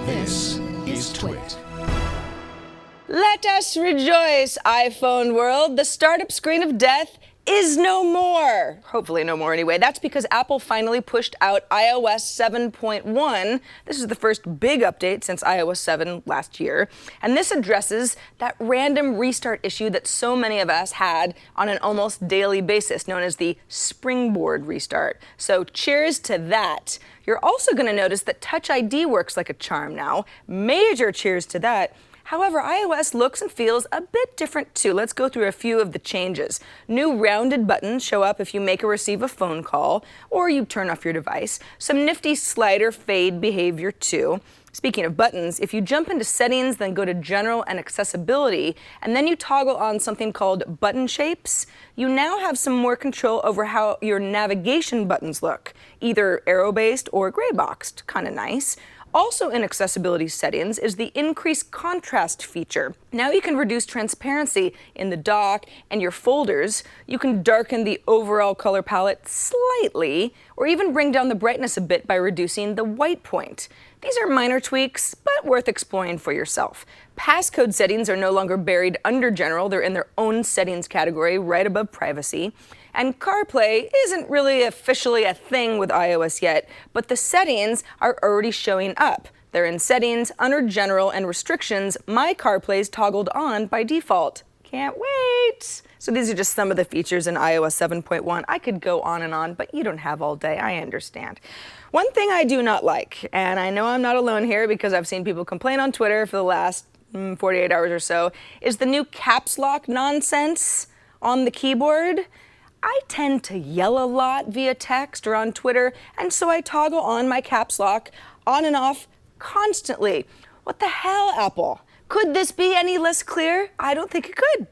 This is Twit. Let us rejoice, iPhone world. The startup screen of death is no more. Hopefully no more anyway. That's because Apple finally pushed out iOS 7.1. This is the first big update since iOS 7 last year. And this addresses that random restart issue that so many of us had on an almost daily basis, known as the springboard restart. So cheers to that. You're also going to notice that Touch ID works like a charm now. Major cheers to that. However, iOS looks and feels a bit different too. Let's go through a few of the changes. New rounded buttons show up if you make or receive a phone call or you turn off your device. Some nifty slider fade behavior too. Speaking of buttons, if you jump into settings, then go to general and accessibility, and then you toggle on something called button shapes, you now have some more control over how your navigation buttons look, either arrow-based or gray-boxed. Kind of nice. Also in accessibility settings is the increased contrast feature. Now you can reduce transparency in the dock and your folders. You can darken the overall color palette slightly, or even bring down the brightness a bit by reducing the white point. These are minor tweaks, but worth exploring for yourself. Passcode settings are no longer buried under general. They're in their own settings category right above privacy. And CarPlay isn't really officially a thing with iOS yet, but the settings are already showing up. They're in settings, under general and restrictions. My CarPlay's toggled on by default. Can't wait! So these are just some of the features in iOS 7.1. I could go on and on, but you don't have all day, I understand. One thing I do not like, and I know I'm not alone here because I've seen people complain on Twitter for the last 48 hours or so, is the new caps lock nonsense on the keyboard. I tend to yell a lot via text or on Twitter, and so I toggle on my caps lock on and off constantly. What the hell, Apple? Could this be any less clear? I don't think it could.